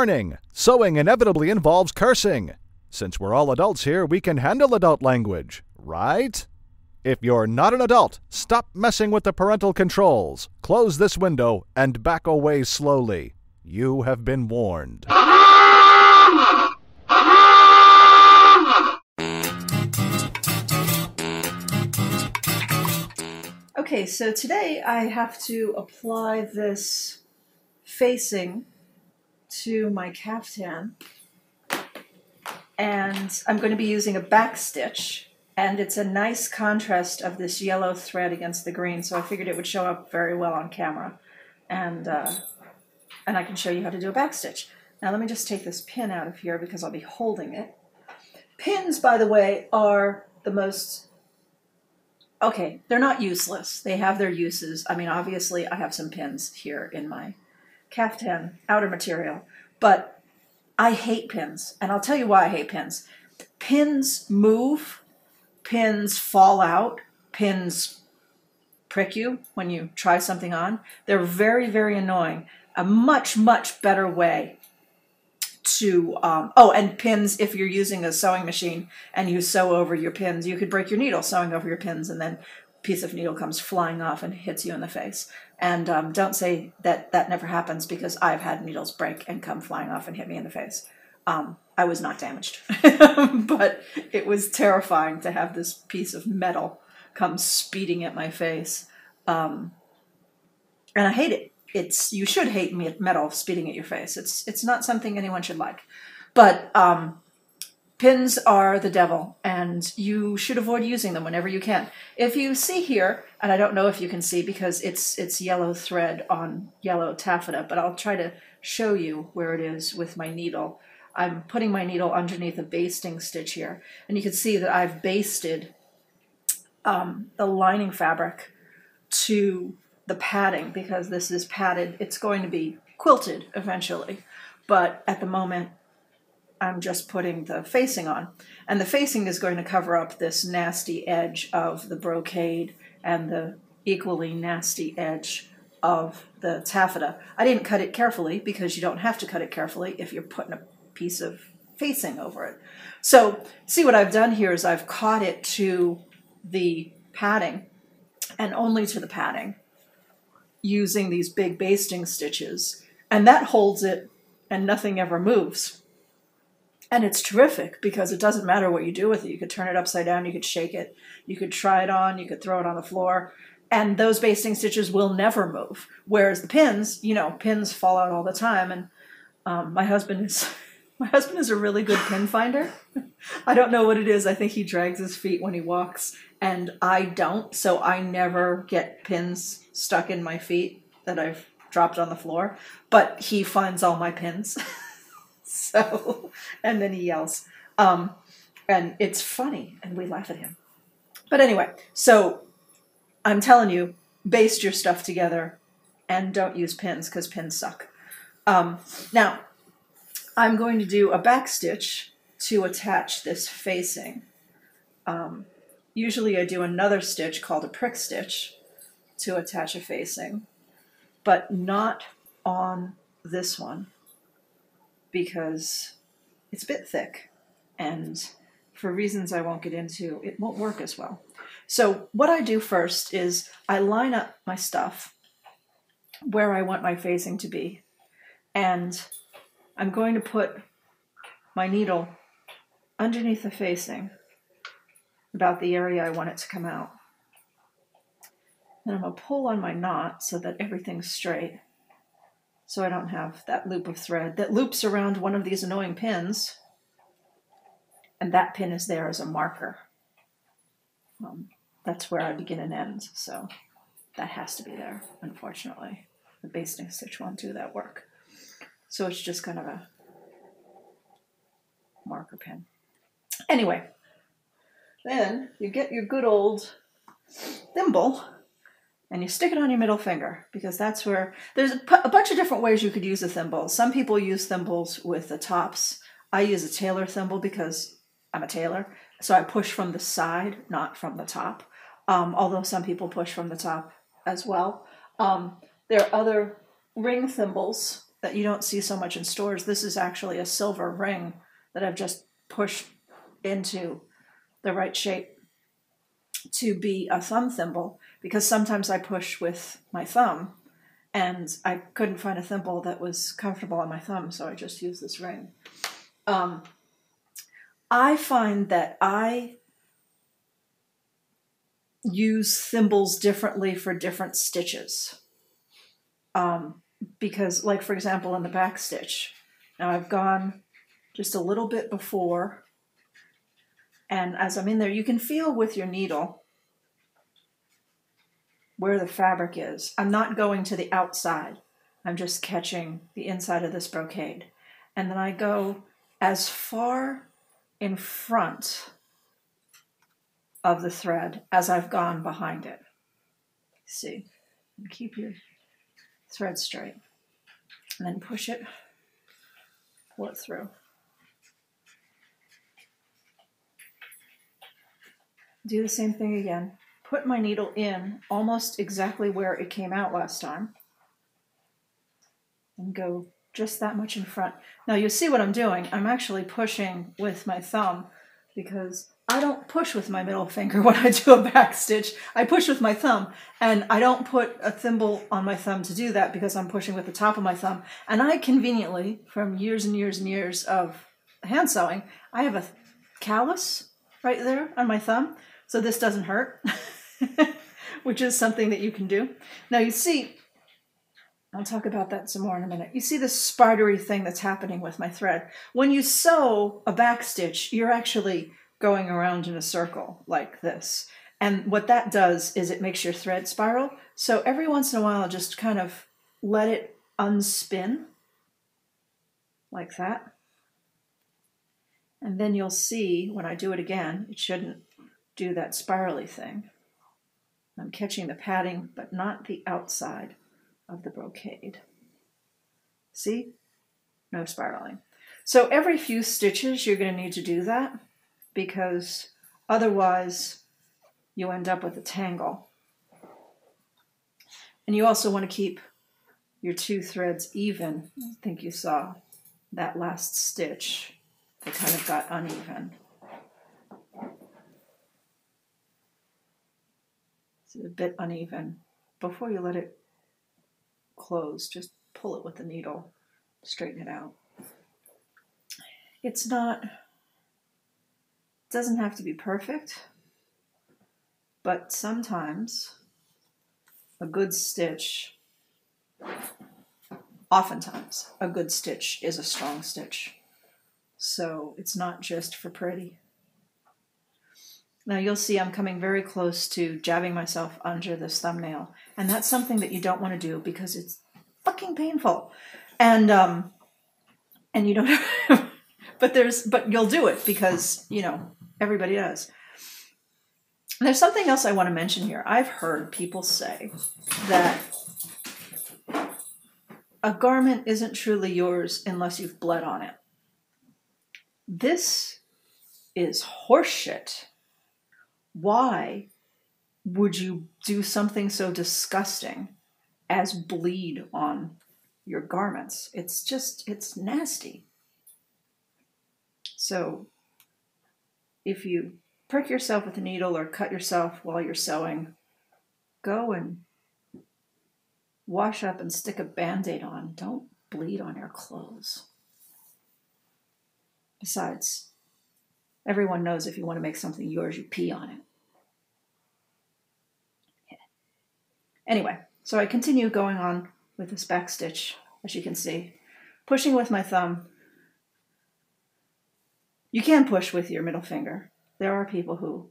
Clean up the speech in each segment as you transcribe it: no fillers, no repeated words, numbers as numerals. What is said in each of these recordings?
Warning! Sewing inevitably involves cursing. Since we're all adults here, we can handle adult language, right? If you're not an adult, stop messing with the parental controls. Close this window and back away slowly. You have been warned. Okay, so today I have to apply this facing to my caftan, and I'm going to be using a backstitch, and it's a nice contrast of this yellow thread against the green, so I figured it would show up very well on camera, and I can show you how to do a backstitch. Now let me just take this pin out of here because I'll be holding it. Pins, by the way, are the most... Okay, they're not useless. They have their uses. I mean, obviously, I have some pins here in my caftan outer material, but I hate pins, and I'll tell you why I hate pins. Pins move, pins fall out, pins prick you when you try something on. They're very, very annoying. A much, much better way to, and pins, if you're using a sewing machine and you sew over your pins, you could break your needle sewing over your pins, and then a piece of needle comes flying off and hits you in the face. And don't say that that never happens, because I've had needles break and come flying off and hit me in the face. I was not damaged, but it was terrifying to have this piece of metal come speeding at my face. And I hate it. You should hate metal speeding at your face. It's not something anyone should like. But pins are the devil, and you should avoid using them whenever you can. If you see here, and I don't know if you can see because it's yellow thread on yellow taffeta, but I'll try to show you where it is with my needle. I'm putting my needle underneath a basting stitch here, and you can see that I've basted the lining fabric to the padding, because this is padded. It's going to be quilted eventually, but at the moment I'm just putting the facing on, and the facing is going to cover up this nasty edge of the brocade and the equally nasty edge of the taffeta. I didn't cut it carefully because you don't have to cut it carefully if you're putting a piece of facing over it. So see, what I've done here is I've caught it to the padding, and only to the padding, using these big basting stitches, and that holds it and nothing ever moves. And it's terrific because it doesn't matter what you do with it. You could turn it upside down, you could shake it, you could try it on, you could throw it on the floor, and those basting stitches will never move. Whereas the pins, pins fall out all the time, and my husband is a really good pin finder. I don't know what it is. I think he drags his feet when he walks, and I don't, so I never get pins stuck in my feet that I've dropped on the floor, but he finds all my pins. So, and then he yells. And it's funny, and we laugh at him. But anyway, so I'm telling you, baste your stuff together and don't use pins, because pins suck. Now, I'm going to do a back stitch to attach this facing. Usually I do another stitch called a prick stitch to attach a facing, but not on this one because it's a bit thick, and for reasons I won't get into, it won't work as well. So what I do first is I line up my stuff where I want my facing to be, and I'm going to put my needle underneath the facing, about the area I want it to come out. Then I'm going to pull on my knot so that everything's straight, so I don't have that loop of thread that loops around one of these annoying pins, and that pin is there as a marker. That's where I begin and end, so that has to be there, unfortunately. The basting stitch won't do that work. So it's just kind of a marker pin. Anyway, then you get your good old thimble and you stick it on your middle finger, because that's where there's a bunch of different ways you could use a thimble. Some people use thimbles with the tops. I use a tailor thimble because I'm a tailor, so I push from the side, not from the top. Although some people push from the top as well. There are other ring thimbles that you don't see so much in stores. This is actually a silver ring that I've just pushed into the right shape to be a thumb thimble, because sometimes I push with my thumb and I couldn't find a thimble that was comfortable on my thumb, so I just used this ring. I find that I use thimbles differently for different stitches. Because, like, for example, in the back stitch, now I've gone just a little bit before, and as I'm in there, you can feel with your needle where the fabric is. I'm not going to the outside. I'm just catching the inside of this brocade. And then I go as far in front of the thread as I've gone behind it. See, and keep your thread straight. And then push it, pull it through. Do the same thing again. Put my needle in almost exactly where it came out last time. And go just that much in front. Now you see what I'm doing. I'm actually pushing with my thumb because I don't push with my middle finger when I do a back stitch. I push with my thumb, and I don't put a thimble on my thumb to do that because I'm pushing with the top of my thumb. And I conveniently, from years and years and years of hand sewing, I have a callus right there on my thumb, so this doesn't hurt, which is something that you can do. Now you see, I'll talk about that some more in a minute. You see this spidery thing that's happening with my thread. When you sew a back stitch, you're actually going around in a circle like this. And what that does is it makes your thread spiral. So every once in a while, just kind of let it unspin like that. And then you'll see when I do it again, it shouldn't do that spirally thing. I'm catching the padding, but not the outside of the brocade. See? No spiraling. So every few stitches you're going to need to do that, because otherwise you end up with a tangle. And you also want to keep your two threads even. I think you saw that last stitch. They kind of got uneven. It's a bit uneven. Before you let it close, just pull it with the needle, straighten it out. It doesn't have to be perfect, but sometimes a good stitch, oftentimes a good stitch is a strong stitch. So it's not just for pretty. Now you'll see I'm coming very close to jabbing myself under this thumbnail, and that's something that you don't want to do because it's fucking painful. And you don't but you'll do it because, you know, everybody does. There's something else I want to mention here. I've heard people say that a garment isn't truly yours unless you've bled on it. This is horseshit. Why would you do something so disgusting as bleed on your garments? It's nasty. So if you prick yourself with a needle or cut yourself while you're sewing, go and wash up and stick a Band-Aid on. Don't bleed on your clothes. Besides, everyone knows if you want to make something yours, you pee on it. Yeah. Anyway, so I continue going on with this back stitch, as you can see, pushing with my thumb. You can push with your middle finger. There are people who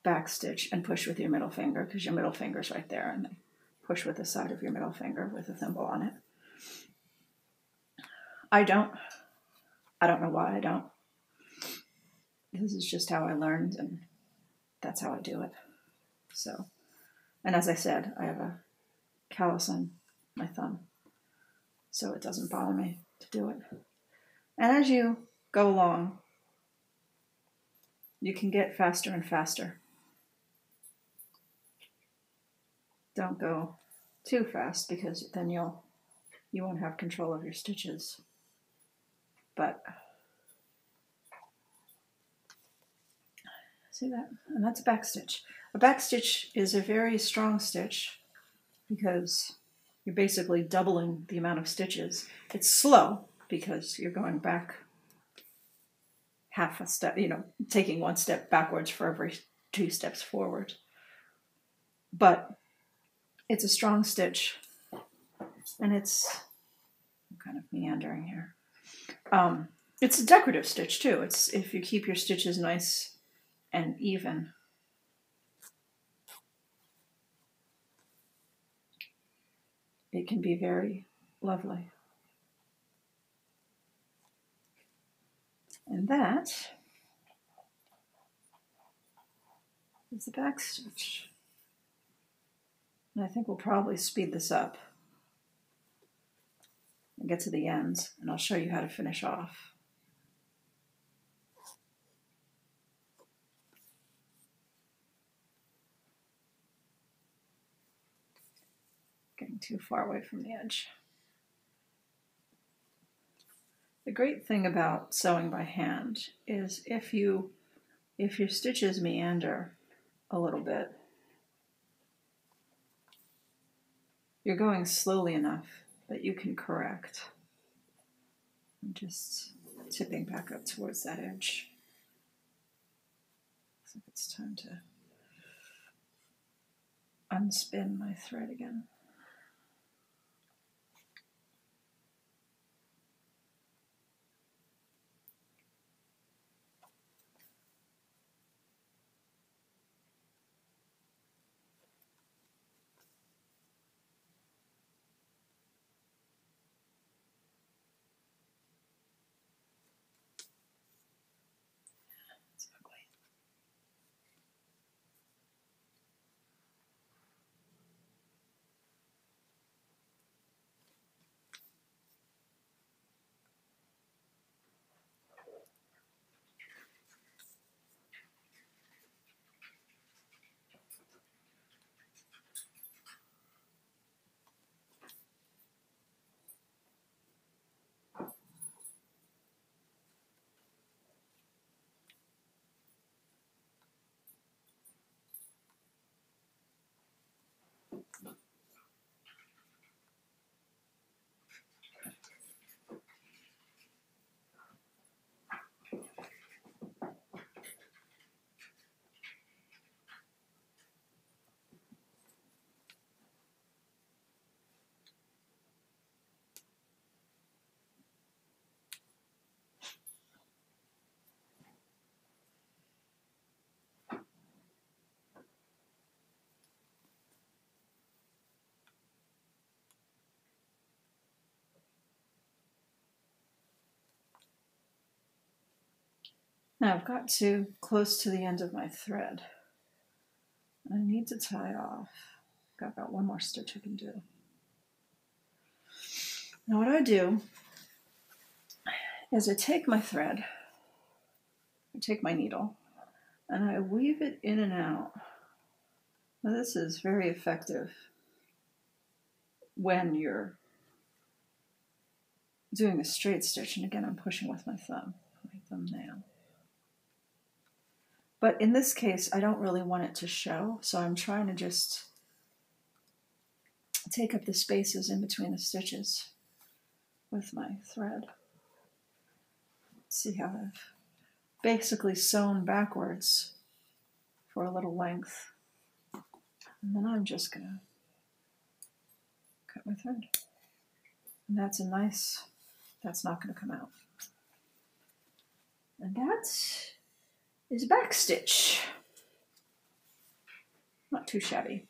back stitch and push with your middle finger because your middle finger's right there, and they push with the side of your middle finger with a thimble on it. I don't. I don't know why I don't. This is just how I learned, and that's how I do it. So, and as I said, I have a callus on my thumb, so it doesn't bother me to do it. And as you go along, you can get faster and faster. Don't go too fast because then you'll you won't have control of your stitches. But see that? And that's a backstitch. A backstitch is a very strong stitch because you're basically doubling the amount of stitches. It's slow because you're going back half a step, taking one step backwards for every 2 steps forward. But it's a strong stitch, and it's I'm kind of meandering here. It's a decorative stitch too. It's if you keep your stitches nice and even. It can be very lovely. And that is the back stitch. And I think we'll probably speed this up and get to the ends, and I'll show you how to finish off. Getting too far away from the edge. The great thing about sewing by hand is if your stitches meander a little bit, you're going slowly enough that you can correct. I'm just tipping back up towards that edge. Looks like it's time to unspin my thread again. Now I've got to close to the end of my thread. I need to tie off. Got about one more stitch I can do. Now what I do is I take my thread, I take my needle, and I weave it in and out. Now this is very effective when you're doing a straight stitch, and again I'm pushing with my thumbnail. But in this case, I don't really want it to show, so I'm trying to just take up the spaces in between the stitches with my thread. See how I've basically sewn backwards for a little length. And then I'm just going to cut my thread. And that's not going to come out. And that is backstitch. Not too shabby.